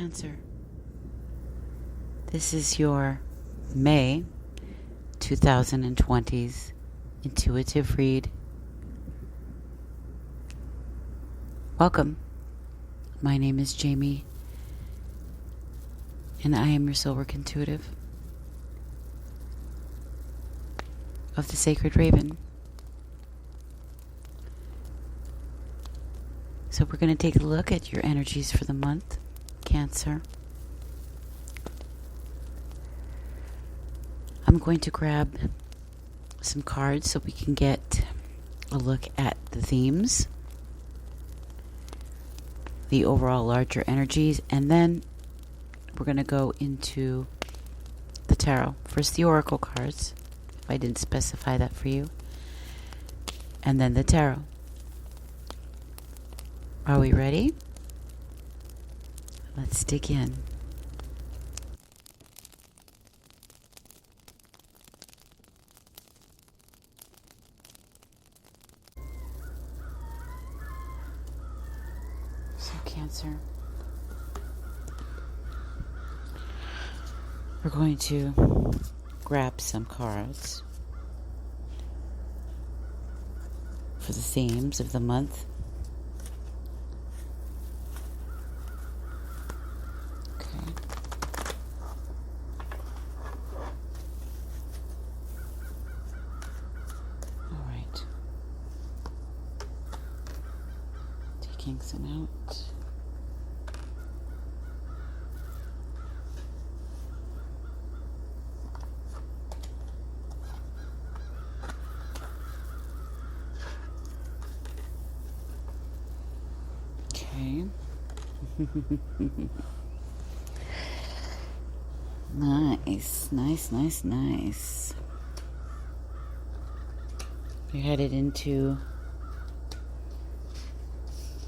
Cancer. This is your May 2020's intuitive read. Welcome. My name is Jamie, and I am your Soulwork Intuitive of the Sacred Raven. So we're going to take a look at your energies for the month, Cancer. I'm going to grab some cards so we can get a look at the themes, the overall larger energies, and then we're going to go into the tarot. First the oracle cards, if I didn't specify that for you, and then the tarot. Are we ready? Let's dig in. So, Cancer, we're going to grab some cards for the themes of the month. Taking some out. Okay. Nice. You're headed into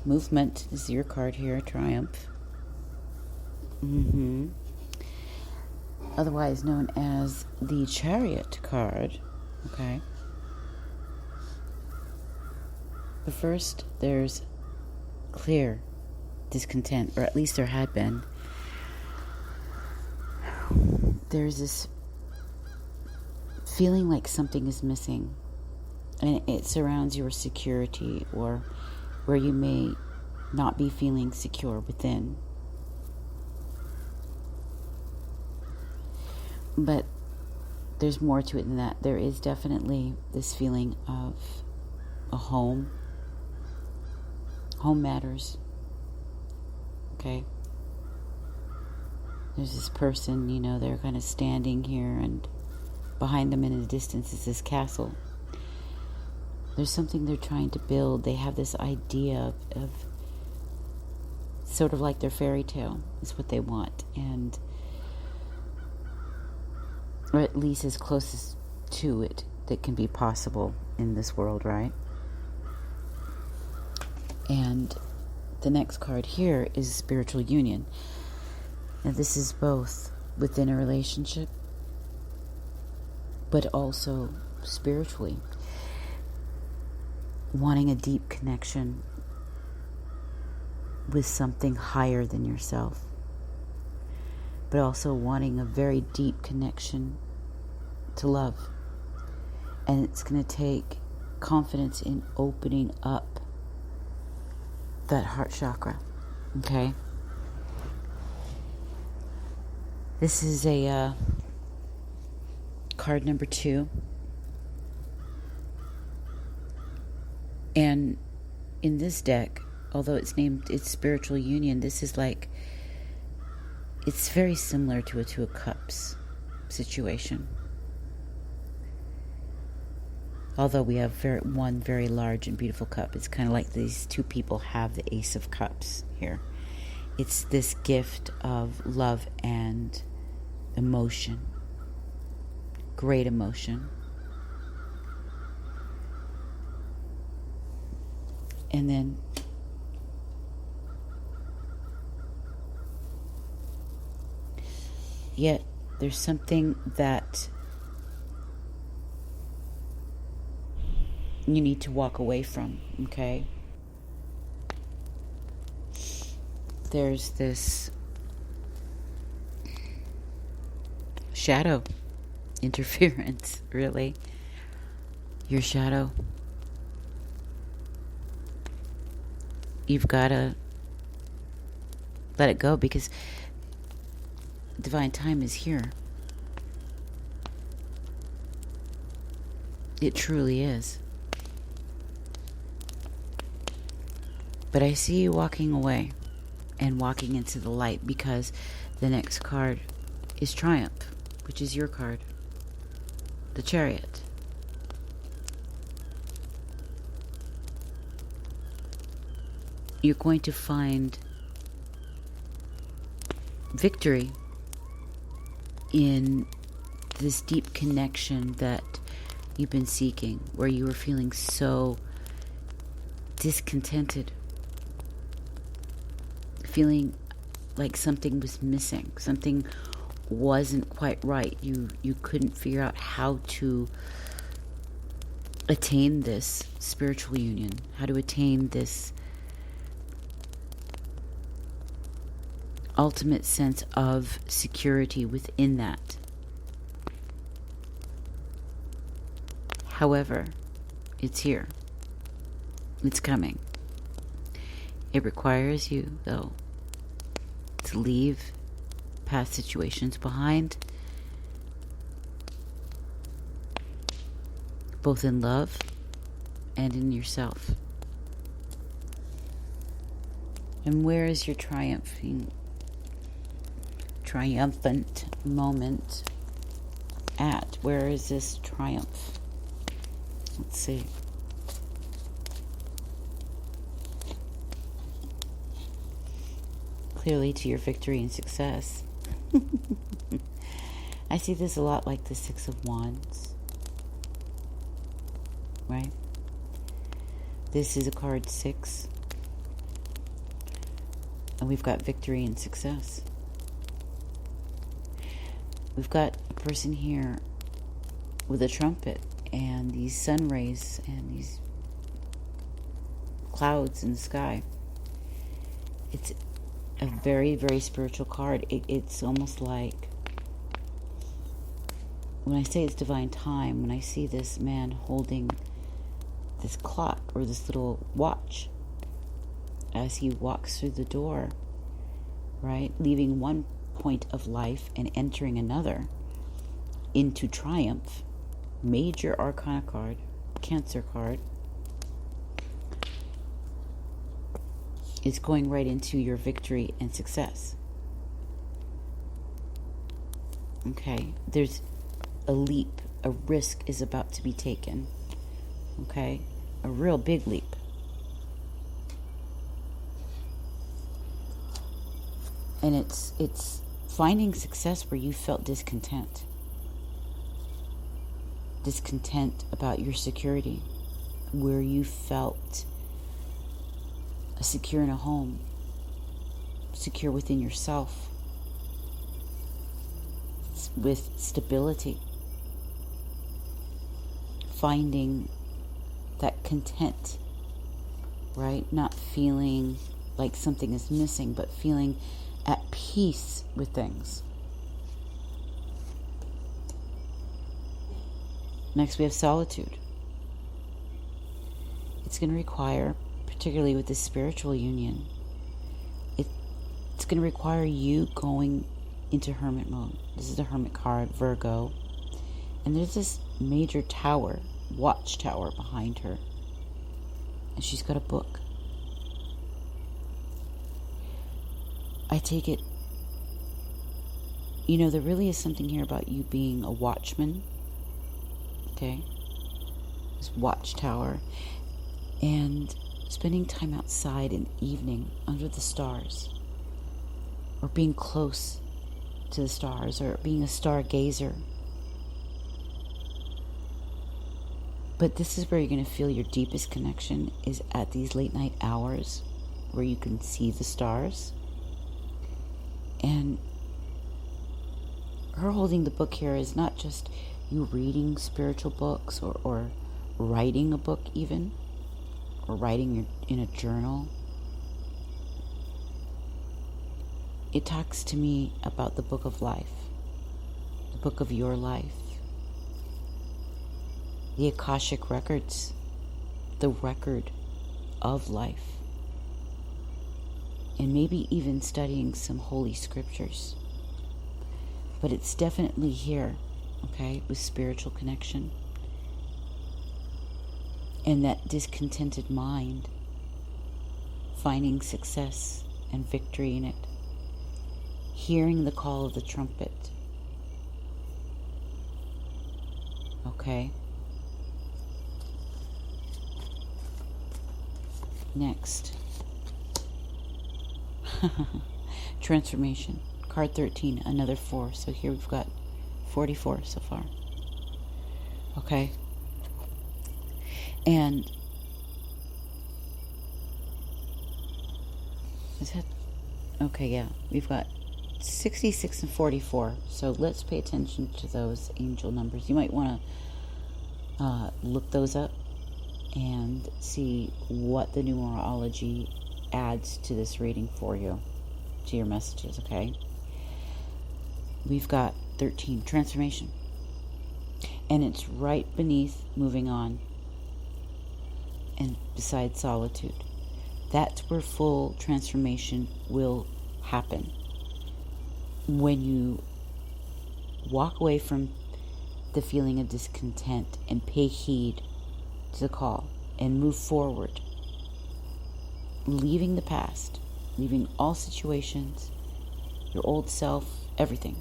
movement. Is your card here, Triumph. Otherwise known as the Chariot card. Okay. But first, there's clear discontent, or at least there had been. There's this feeling like something is missing, and it surrounds your security, or where you may not be feeling secure within. But there's more to it than that. There is definitely this feeling of a home. Home matters. Okay? There's this person, they're kind of standing here, and behind them in the distance is this castle. There's something they're trying to build. They have this idea of sort of like their fairy tale is what they want, and or at least as close as to it that can be possible in this world, right? And the next card here is spiritual union. Now this is both within a relationship, but also spiritually. Wanting a deep connection with something higher than yourself, but also wanting a very deep connection to love. And it's going to take confidence in opening up that heart chakra. Okay? This is a card number 2. And in this deck, although it's spiritual union, this is it's very similar to a Two of Cups situation. Although we have one very large and beautiful cup, it's kind of like these two people have the Ace of Cups here. It's this gift of love and emotion, great emotion. And then yet there's something that you need to walk away from, okay? There's this shadow interference, really. Your shadow. You've got to let it go, because divine time is here. It truly is. But I see you walking away and walking into the light, because the next card is Triumph, which is your card, the Chariot. You're going to find victory in this deep connection that you've been seeking, where you were feeling so discontented, feeling like something was missing, something wasn't quite right. You couldn't figure out how to attain this spiritual union, how to attain this ultimate sense of security within that. However, it's here. It's coming. It requires you, though, to leave past situations behind, both in love and in yourself. And where is your triumphant moment at? Where is this triumph? Let's see. Clearly to your victory and success. I see this a lot like the Six of Wands. Right? This is a card 6. And we've got victory and success. We've got a person here with a trumpet and these sun rays and these clouds in the sky. It's a very, very spiritual card. It's almost like, when I say it's divine time, when I see this man holding this clock or this little watch as he walks through the door, right, leaving one point of life and entering another into triumph, major arcana card, Cancer card, is going right into your victory and success. Okay, there's a leap, a risk is about to be taken. Okay, a real big leap. And it's finding success where you felt discontent. Discontent about your security, where you felt secure in a home, secure within yourself, with stability. Finding that content, right? Not feeling like something is missing, but feeling at peace with things. Next, we have solitude. It's going to require, particularly with this spiritual union, it's going to require you going into hermit mode. This is the hermit card, Virgo. And there's this major tower, watchtower behind her. And she's got a book. I take it, there really is something here about you being a watchman. Okay? This watchtower. And spending time outside in the evening under the stars. Or being close to the stars. Or being a stargazer. But this is where you're going to feel your deepest connection, is at these late night hours where you can see the stars. And her holding the book here is not just you reading spiritual books or writing a book even, or writing in a journal. It talks to me about the book of life. the book of your life, the Akashic records, the record of life, and maybe even studying some holy scriptures. But it's definitely here, okay, with spiritual connection. And that discontented mind, finding success and victory in it. Hearing the call of the trumpet. Okay? Next. Transformation. Card 13, another 4. So here we've got 44 so far. Okay? And is that okay? Yeah, we've got 66 and 44. So let's pay attention to those angel numbers. You might want to look those up and see what the numerology adds to this reading for you, to your messages. Okay, we've got 13, transformation, and it's right beneath moving on. And besides solitude, that's where full transformation will happen. When you walk away from the feeling of discontent and pay heed to the call and move forward, leaving the past, leaving all situations, your old self, everything.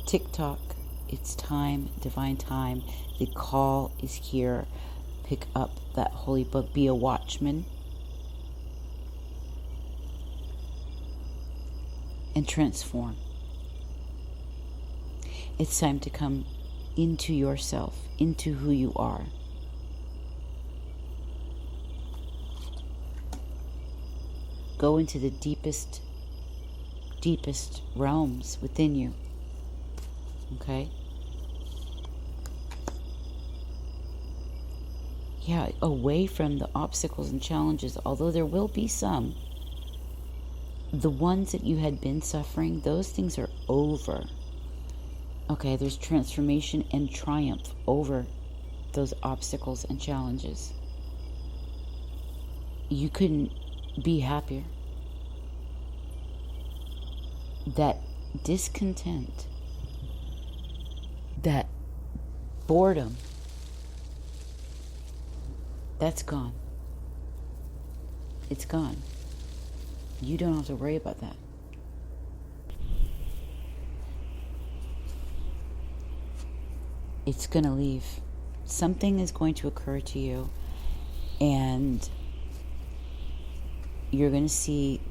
Tick-tock, it's time, divine time. The call is here. Pick up that holy book. Be a watchman. And transform. It's time to come into yourself, into who you are. Go into the deepest realms within you. Okay? Yeah, away from the obstacles and challenges, although there will be some. The ones that you had been suffering, those things are over. Okay, there's transformation and triumph over those obstacles and challenges. You couldn't be happier. That discontent, that boredom, that's gone. It's gone. You don't have to worry about that. It's going to leave. Something is going to occur to you, and you're going to see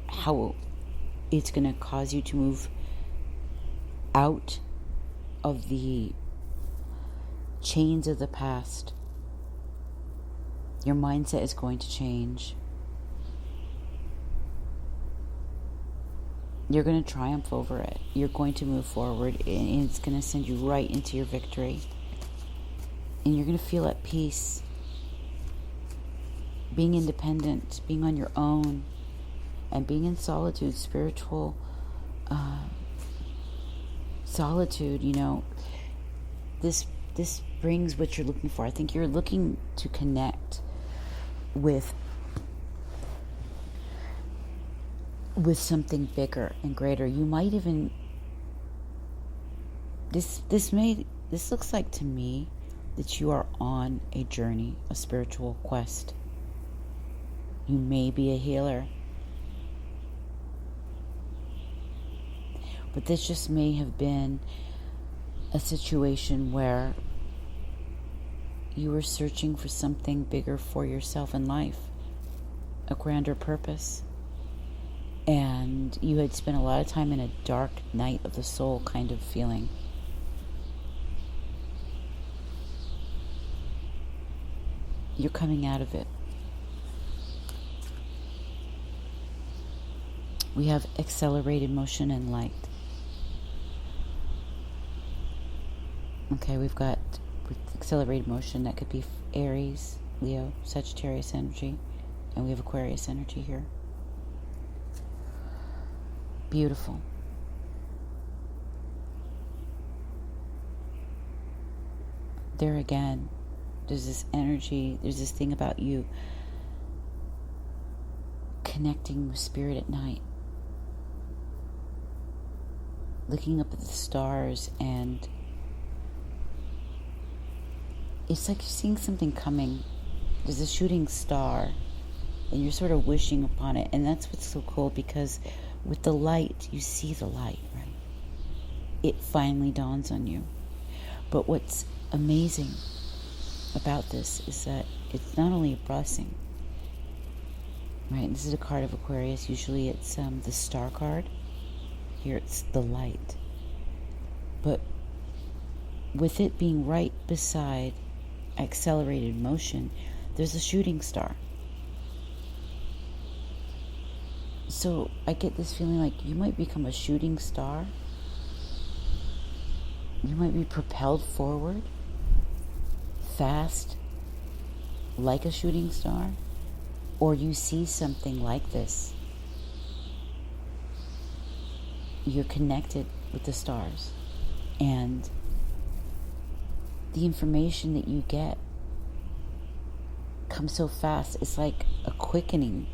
how it's going to cause you to move out of the chains of the past. Your mindset is going to change. You're going to triumph over it. You're going to move forward, and it's going to send you right into your victory. And you're going to feel at peace. Being independent, being on your own, and being in solitude, spiritual solitude, this brings what you're looking for. I think you're looking to connect with something bigger and greater. You might even this looks like to me that you are on a journey, a spiritual quest. You may be a healer, but this just may have been a situation where you were searching for something bigger for yourself in life, a grander purpose, and you had spent a lot of time in a dark night of the soul kind of feeling. You're coming out of it. We have accelerated motion and light. Okay, we've got with accelerated motion, that could be Aries, Leo, Sagittarius energy, and we have Aquarius energy here. Beautiful. there again, there's this energy, there's this thing about you connecting with spirit at night, looking up at the stars, and it's like you're seeing something coming. There's a shooting star, and you're sort of wishing upon it. And that's what's so cool, because with the light, you see the light, right? It finally dawns on you. But what's amazing about this is that it's not only a blessing, right? This is a card of Aquarius. Usually it's the star card. Here it's the light. But with it being right beside accelerated motion, there's a shooting star. So I get this feeling like you might become a shooting star. You might be propelled forward fast like a shooting star, or you see something like this. You're connected with the stars, and the information that you get comes so fast. It's like a quickening.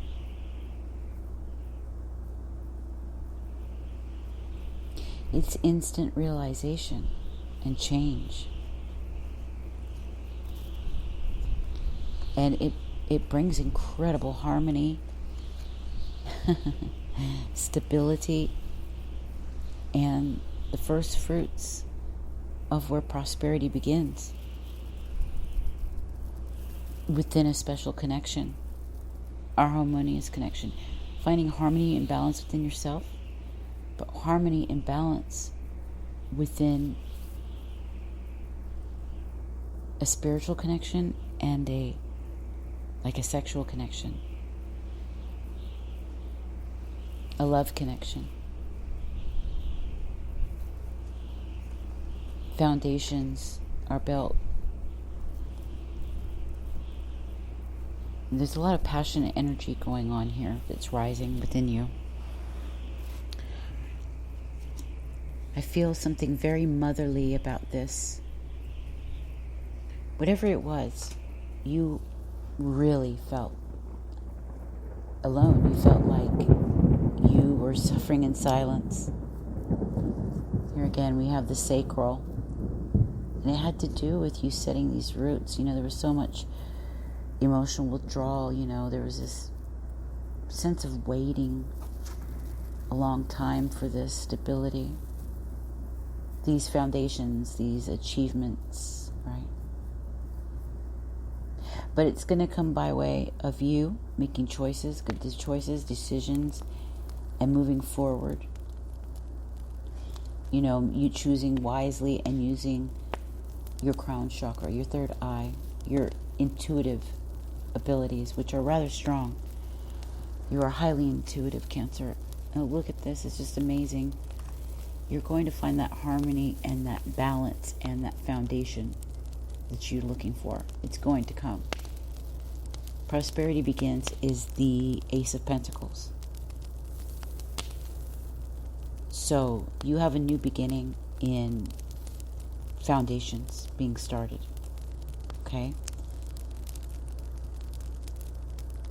It's instant realization and change. And it brings incredible harmony, stability, and the first fruits of where prosperity begins within a special connection, our harmonious connection. Finding harmony and balance within yourself, but harmony and balance within a spiritual connection and a sexual connection, a love connection. Foundations are built. There's a lot of passion and energy going on here that's rising within you. I feel something very motherly about this. Whatever it was, you really felt alone. You felt like you were suffering in silence. Here again, we have the sacral. And it had to do with you setting these roots. You know, there was so much emotional withdrawal. You know, there was this sense of waiting a long time for this stability, these foundations, these achievements, right? But it's going to come by way of you making choices, good choices, decisions, and moving forward. You know, you choosing wisely and using your crown chakra, your third eye, your intuitive abilities, which are rather strong. You are highly intuitive, Cancer. Oh, look at this. It's just amazing. You're going to find that harmony and that balance and that foundation that you're looking for. It's going to come. Prosperity begins is the Ace of Pentacles. So you have a new beginning in foundations being started. Okay?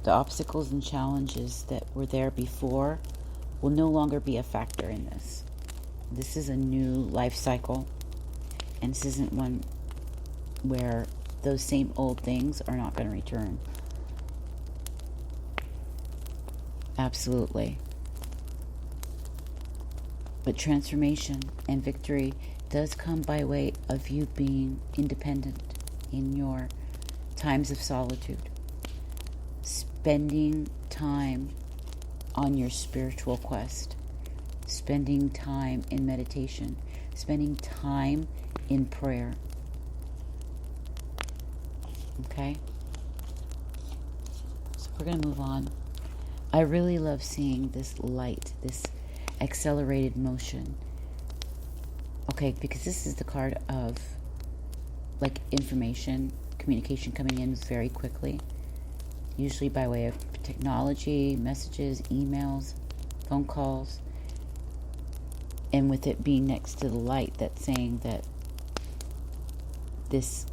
The obstacles and challenges that were there before will no longer be a factor in this. This is a new life cycle, and this isn't one where those same old things are not going to return. Absolutely. But transformation and victory does come by way of you being independent in your times of solitude. Spending time on your spiritual quest. Spending time in meditation. Spending time in prayer. Okay? So we're going to move on. I really love seeing this light, this accelerated motion. Okay, because this is the card of information, communication coming in very quickly, usually by way of technology, messages, emails, phone calls, and with it being next to the light, that's saying that this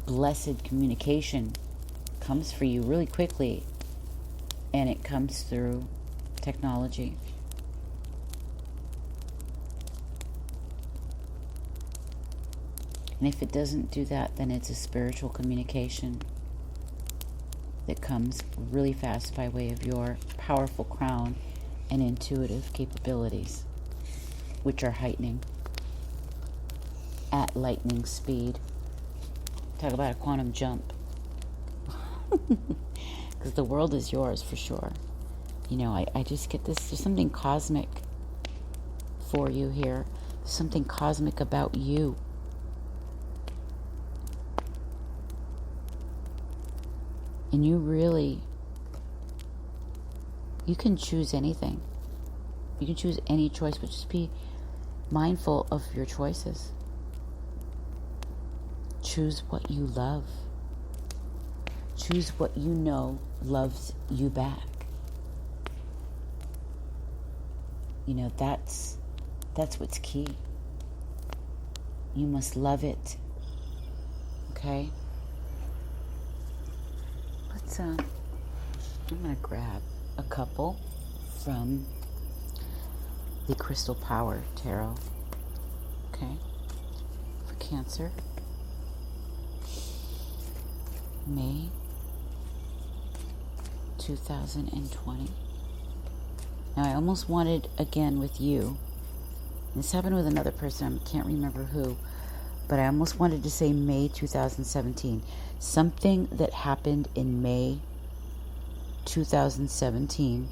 blessed communication comes for you really quickly, and it comes through technology. And if it doesn't do that, then it's a spiritual communication that comes really fast by way of your powerful crown and intuitive capabilities, which are heightening at lightning speed. Talk about a quantum jump. Because the world is yours for sure. You know, I just get this, there's something cosmic for you here. There's something cosmic about you. And you can choose anything. You can choose any choice, but just be mindful of your choices. Choose what you love. Choose what you know loves you back. You know, that's what's key. You must love it. Okay? I'm going to grab a couple from the Crystal Power Tarot. Okay? For Cancer. May 2020. Now, I almost wanted, again, with you, this happened with another person, I can't remember who, but I almost wanted to say May 2017. Something that happened in May 2017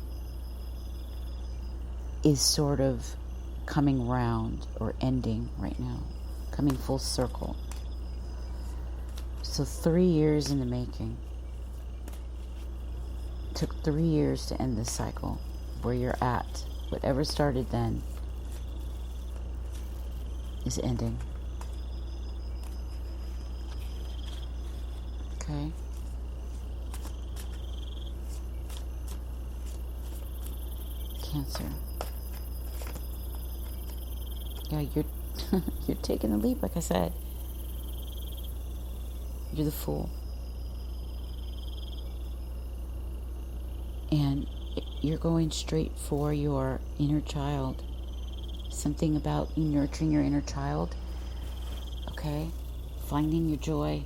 is sort of coming round or ending right now, coming full circle. So 3 years in the making. It took 3 years to end this cycle. Where you're at, whatever started then, is ending. Okay? Cancer. Yeah, you're you're taking the leap, like I said. You're the Fool. And you're going straight for your inner child. Something about you nurturing your inner child. Okay? Finding your joy.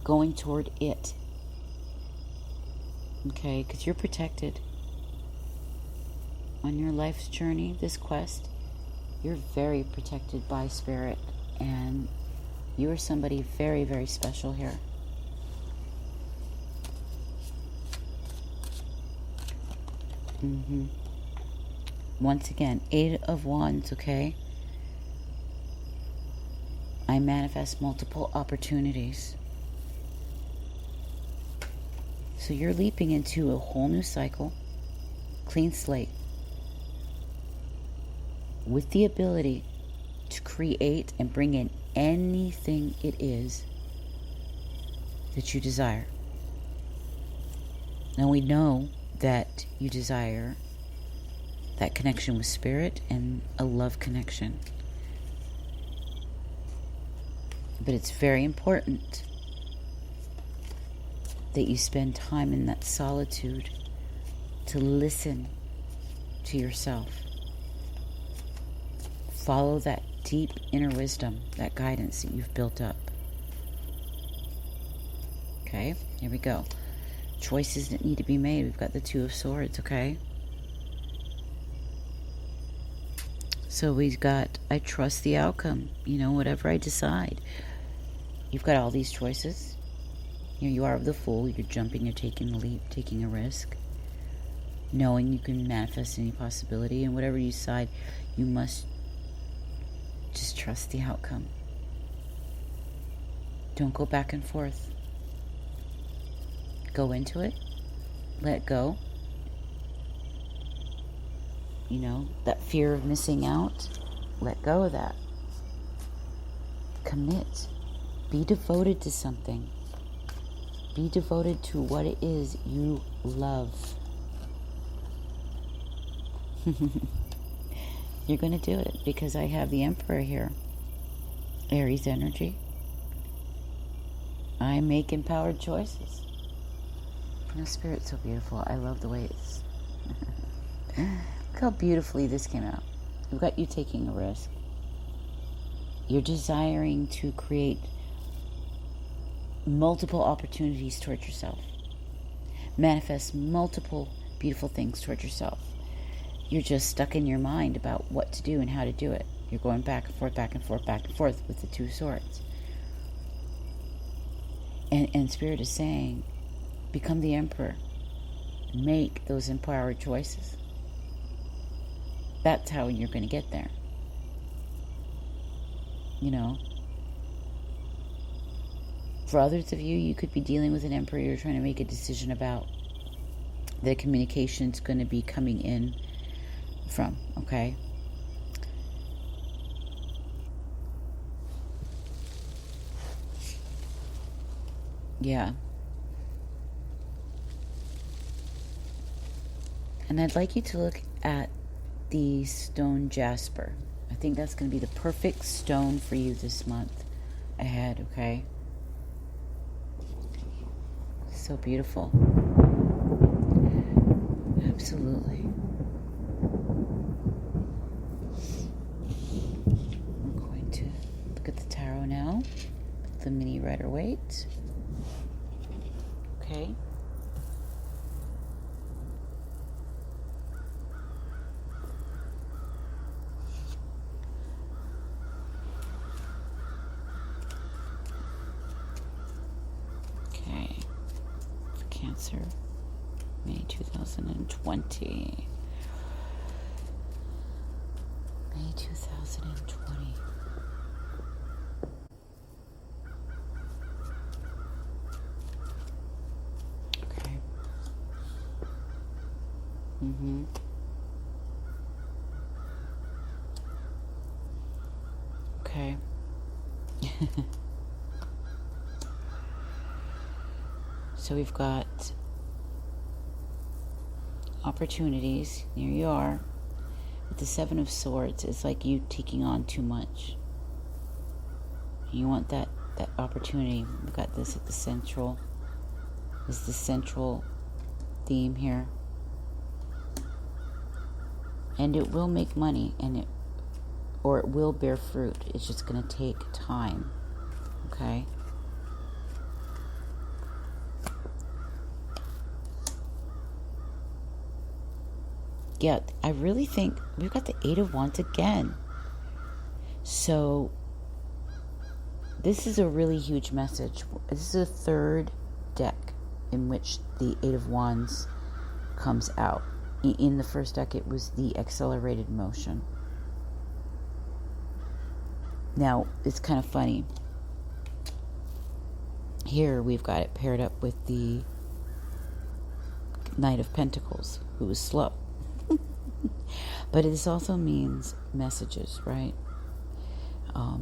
Going toward it. Okay? Because you're protected. On your life's journey, this quest, you're very protected by Spirit. And you are somebody very, very special here. Once again, 8 of Wands, okay? I manifest multiple opportunities. So you're leaping into a whole new cycle, clean slate, with the ability to create and bring in anything it is that you desire. Now we know that you desire that connection with Spirit and a love connection. But it's very important that you spend time in that solitude to listen to yourself. Follow that deep inner wisdom, that guidance that you've built up. Okay, here we go. Choices that need to be made. We've got the 2 of Swords, okay? So we've got, I trust the outcome. You know, whatever I decide. You've got all these choices. You know, you are the Fool. You're jumping, you're taking a leap, taking a risk. Knowing you can manifest any possibility. And whatever you decide, you must just trust the outcome. Don't go back and forth. Go into it. Let go. You know, that fear of missing out. Let go of that. Commit. Be devoted to something. Be devoted to what it is you love. You're going to do it because I have the Emperor here. Aries energy. I make empowered choices. Spirit's so beautiful. I love the way it's... Look how beautifully this came out. We've got you taking a risk. You're desiring to create multiple opportunities towards yourself. Manifest multiple beautiful things towards yourself. You're just stuck in your mind about what to do and how to do it. You're going back and forth, back and forth, back and forth with the two swords. And Spirit is saying, become the emperor. Make those empowered choices. That's how you're going to get there. For others of you, you could be dealing with an emperor you're trying to make a decision about. The communication's going to be coming in from, okay? Yeah. And I'd like you to look at the stone jasper. I think that's going to be the perfect stone for you this month ahead, okay? So beautiful. Absolutely. We're going to look at the tarot now with the mini Rider-Waite. Okay. Okay. For Cancer, May 2020. May 2020. Okay. Okay. So we've got opportunities. Here you are. With the Seven of Swords, it's like you taking on too much. You want that opportunity. We've got this at the central. This is the central theme here. And it will make money, it will bear fruit. It's just going to take time. Okay? Yeah, I really think we've got the Eight of Wands again. So this is a really huge message. This is the third deck in which the Eight of Wands comes out. In the first deck, it was the accelerated motion. Now, it's kind of funny. Here, we've got it paired up with the Knight of Pentacles, who was slow. But this also means messages, right? I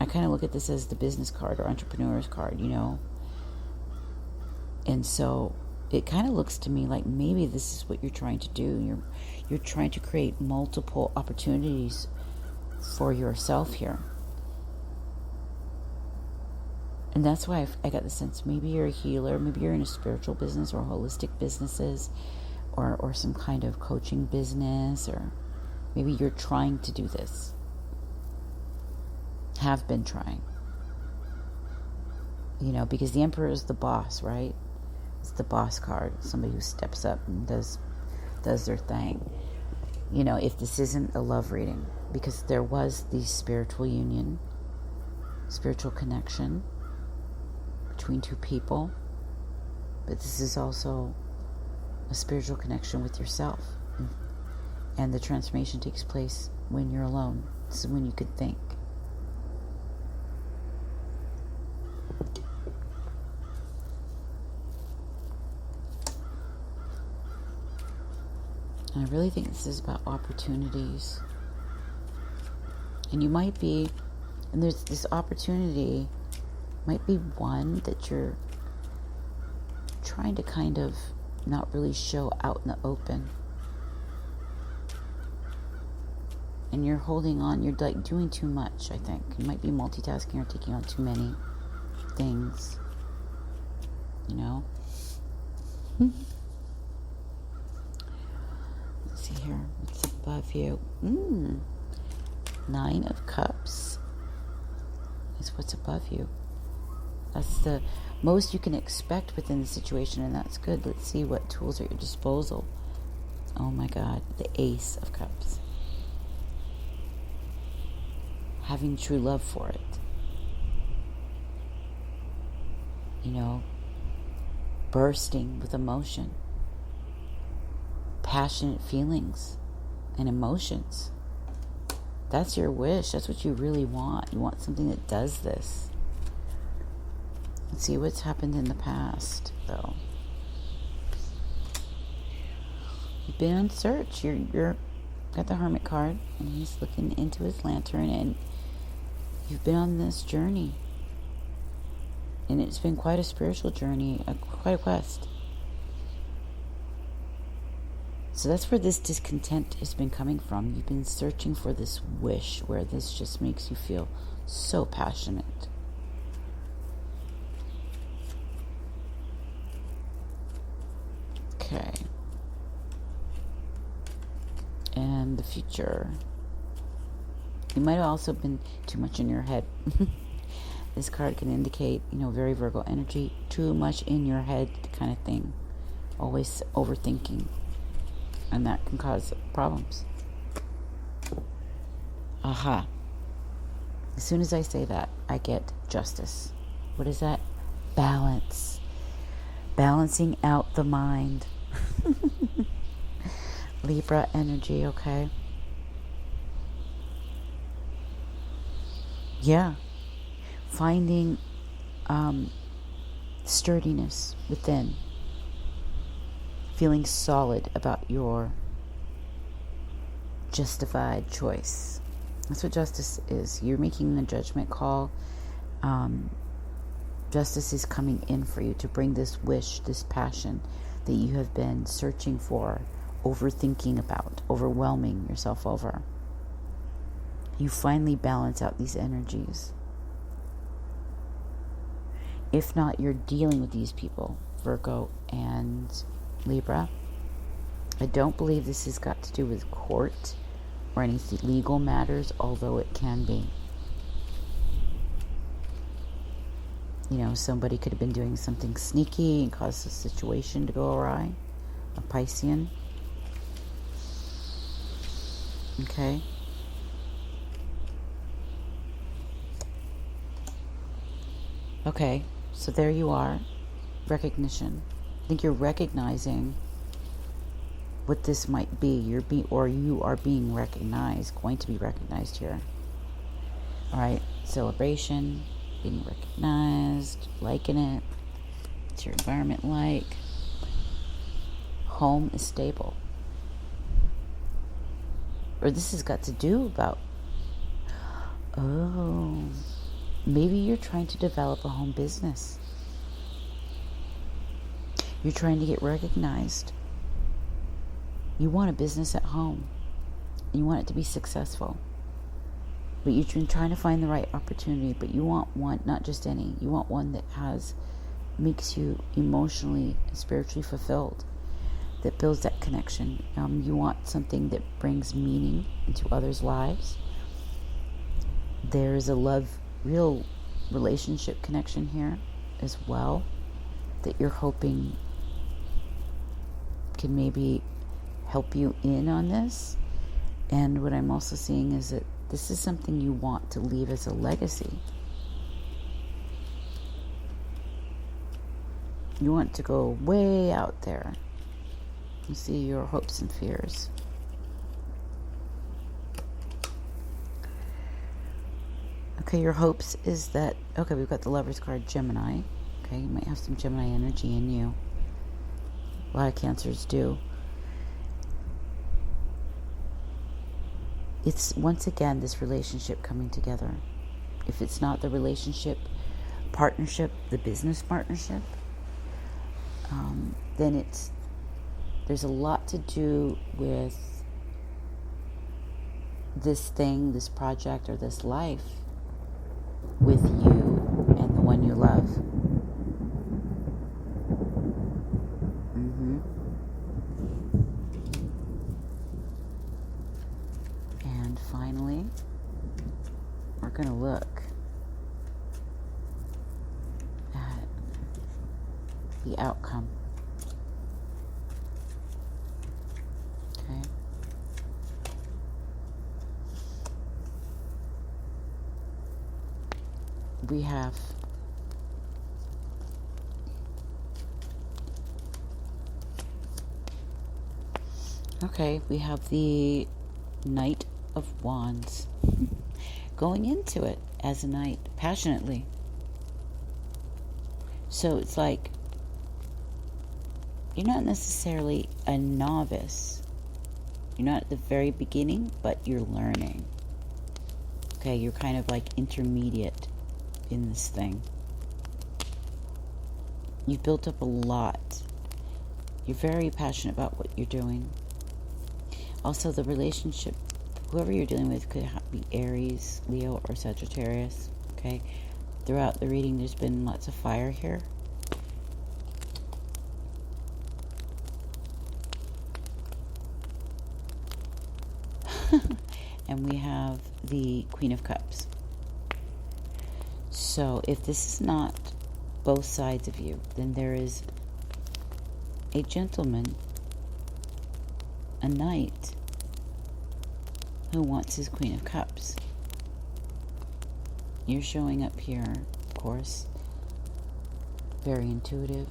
kind of look at this as the business card or entrepreneur's card, And so it kind of looks to me like maybe this is what you're trying to do. You're trying to create multiple opportunities for yourself here. And that's why I got the sense maybe you're a healer, maybe you're in a spiritual business or holistic businesses, or some kind of coaching business, or maybe you're trying to do this. Have been trying. Because the Emperor is the boss, right? It's the boss card. Somebody who steps up and does their thing. If this isn't a love reading, because there was the spiritual union, spiritual connection between two people, but this is also a spiritual connection with yourself. And the transformation takes place when you're alone. This is when you could think. And I really think this is about opportunities. And you might be, and there's this opportunity, might be one that you're trying to kind of not really show out in the open. And you're holding on, you're like doing too much, I think. You might be multitasking or taking on too many. things, you know. Let's see here, what's above you? 9 of Cups is what's above you. That's the most you can expect within the situation, and that's good. Let's see what tools are at your disposal. Oh my God, the Ace of Cups. Having true love for it. You know, bursting with emotion. Passionate feelings and emotions. That's your wish. That's what you really want. You want something that does this. Let's see what's happened in the past, though. You've been on search. You're got the Hermit card, and he's looking into his lantern, and you've been on this journey. And it's been quite a spiritual journey, quite a quest. So that's where this discontent has been coming from. You've been searching for this wish where this just makes you feel so passionate. Okay. And the future. You might have also been too much in your head. This card can indicate, very Virgo energy, too much in your head kind of thing. Always overthinking. And that can cause problems. Aha. As soon as I say that, I get justice. What is that? Balance. Balancing out the mind. Libra energy, okay? Yeah. Finding sturdiness within. Feeling solid about your justified choice. That's what justice is. You're making the judgment call. Justice is coming in for you to bring this wish, this passion that you have been searching for, overthinking about, overwhelming yourself over. You finally balance out these energies. If not, you're dealing with these people, Virgo and Libra. I don't believe this has got to do with court or any legal matters, although it can be. Somebody could have been doing something sneaky and caused the situation to go awry. A Piscean. Okay. Okay, so there you are. Recognition. I think you're recognizing what this might be. You are being recognized, going to be recognized here. All right, celebration, being recognized, liking it. What's your environment like? Home is stable. Or this has got to do about, maybe you're trying to develop a home business. You're trying to get recognized. You want a business at home. You want it to be successful. But you've been trying to find the right opportunity, but you want one, not just any. You want one that makes you emotionally and spiritually fulfilled, that builds that connection. You want something that brings meaning into others' lives. There is a real relationship connection here as well that you're hoping can maybe help you in on this. And what I'm also seeing is that this is something you want to leave as a legacy. You want to go way out there. You see your hopes and fears. Okay, your hopes is that, we've got the Lover's card, Gemini. Okay, you might have some Gemini energy in you. A lot of Cancers do. It's, once again, this relationship coming together. If it's not the relationship, partnership, the business partnership, then there's a lot to do with this thing, this project, or this life with you and the one you love. And finally, we're going to look at the outcome. Okay. We have the Knight of Wands going into it as a knight passionately. So it's like you're not necessarily a novice. You're not at the very beginning, but you're learning. Okay, you're kind of like intermediate in this thing. You've built up a lot. You're very passionate about what you're doing. Also, the relationship, whoever you're dealing with could be Aries, Leo, or Sagittarius. Okay, throughout the reading, there's been lots of fire here. And we have the Queen of Cups. So if this is not both sides of you, then there is a gentleman, a knight, who wants his Queen of Cups. You're showing up here, of course, very intuitive,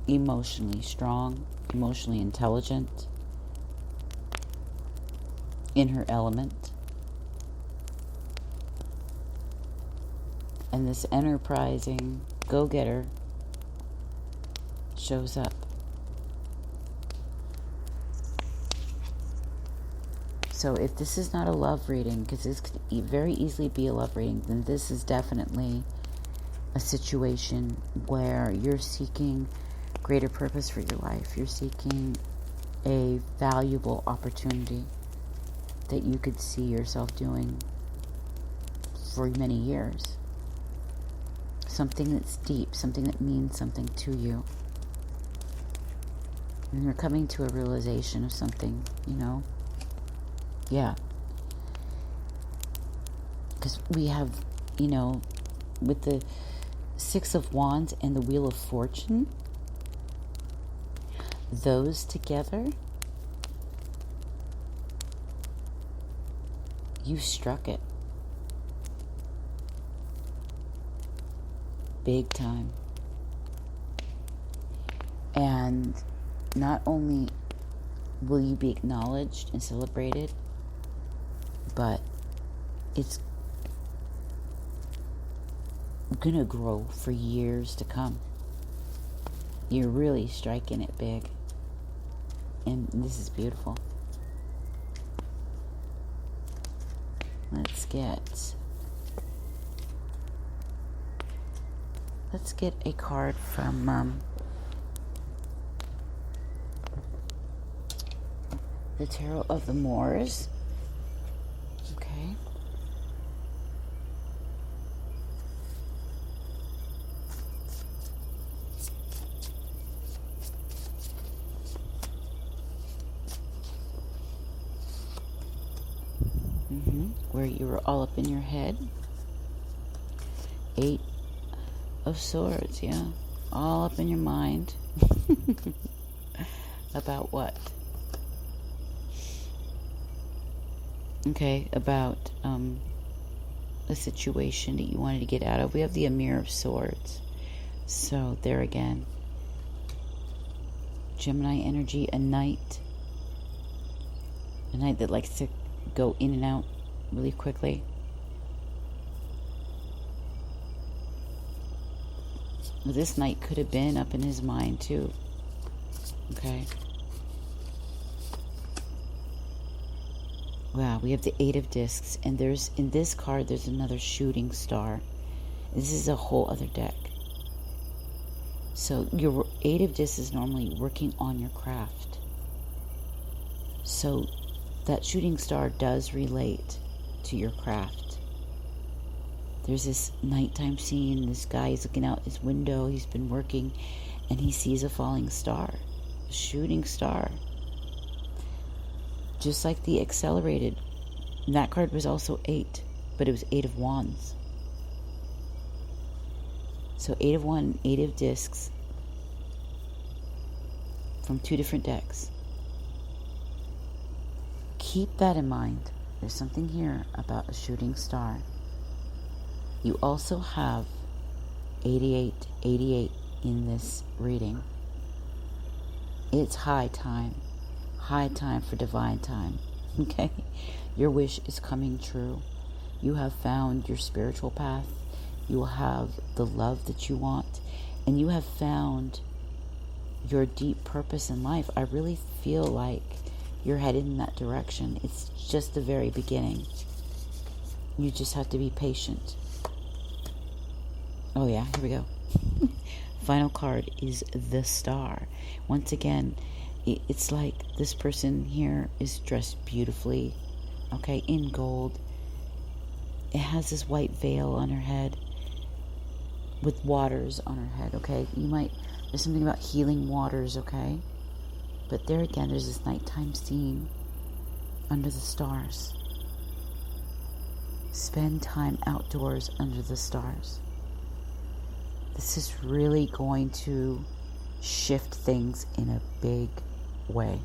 emotionally strong, emotionally intelligent, in her element. And this enterprising go-getter shows up. So if this is not a love reading, because this could very easily be a love reading, then this is definitely a situation where you're seeking greater purpose for your life. You're seeking a valuable opportunity that you could see yourself doing for many years. Something that's deep, something that means something to you. And you're coming to a realization of something, you know? Yeah. Because we have, you know, with the Six of Wands and the Wheel of Fortune, those together, you struck it. Big time. And not only will you be acknowledged and celebrated, but it's gonna grow for years to come. You're really striking it big. And this is beautiful. Let's get a card from the Tarot of the Moors. Okay. Where you were all up in your head. 8 of Swords, yeah. All up in your mind. About what? Okay, about a situation that you wanted to get out of. We have the Mirror of Swords. So, there again. Gemini energy, a knight. A knight that likes to go in and out really quickly. Well, this knight could have been up in his mind too. Okay. Wow, we have the 8 of Discs, and there's, in this card, there's another shooting star. This is a whole other deck. So your 8 of Discs is normally working on your craft. So that shooting star does relate to your craft. There's this nighttime scene. This guy is looking out his window. He's been working, and he sees a falling star, a shooting star. Just like the accelerated. And that card was also 8, but it was 8 of Wands. So 8 of 1, 8 of discs from 2 different decks. Keep that in mind. There's something here about a shooting star. You also have 88 in this reading. It's high time for divine time. Okay? Your wish is coming true. You have found your spiritual path. You will have the love that you want. And you have found your deep purpose in life. I really feel like you're headed in that direction. It's just the very beginning. You just have to be patient. Oh yeah, here we go. Final card is the Star. Once again, it's like this person here is dressed beautifully, okay, in gold. It has this white veil on her head with waters on her head, okay? There's something about healing waters, okay? But there again, there's this nighttime scene under the stars. Spend time outdoors under the stars. This is really going to shift things in a big way.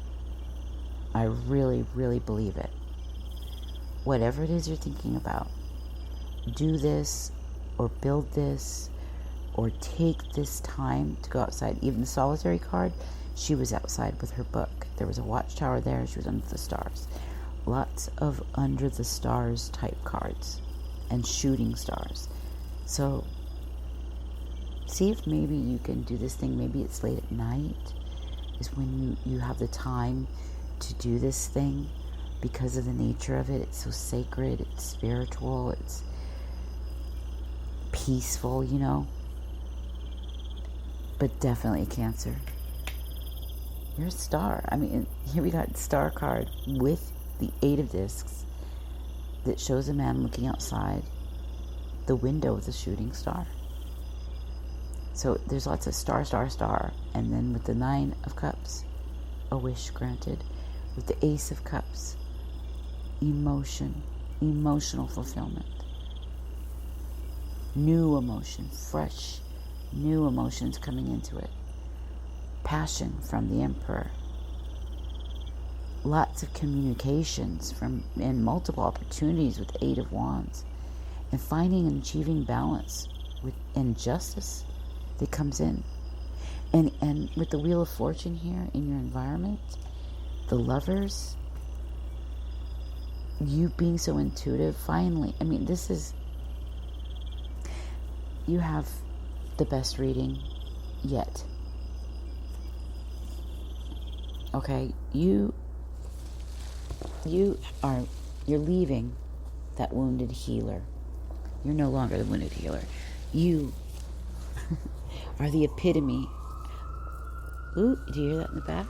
I really, really believe it. Whatever it is you're thinking about, do this or build this or take this time to go outside. Even the solitary card, she was outside with her book. There was a watchtower there. She was under the stars. Lots of under the stars type cards and shooting stars. So see if maybe you can do this thing. Maybe it's late at night is when you have the time to do this thing because of the nature of it. It's so sacred. It's spiritual. It's peaceful, you know. But definitely Cancer. You're a star. I mean, here we got star card with the 8 of discs that shows a man looking outside the window with a shooting star. So there's lots of star, star, star. And then with the 9 of cups, a wish granted. With the Ace of Cups, emotional fulfillment. New emotion, fresh, new emotions coming into it. Passion from the Emperor. Lots of communications and multiple opportunities with the 8 of Wands. And finding and achieving balance with injustice that comes in. And with the Wheel of Fortune here in your environment, the Lovers, you being so intuitive, finally, I mean, you have the best reading yet. Okay, you're leaving that wounded healer. You're no longer the wounded healer. You are the epitome. Ooh, do you hear that in the back?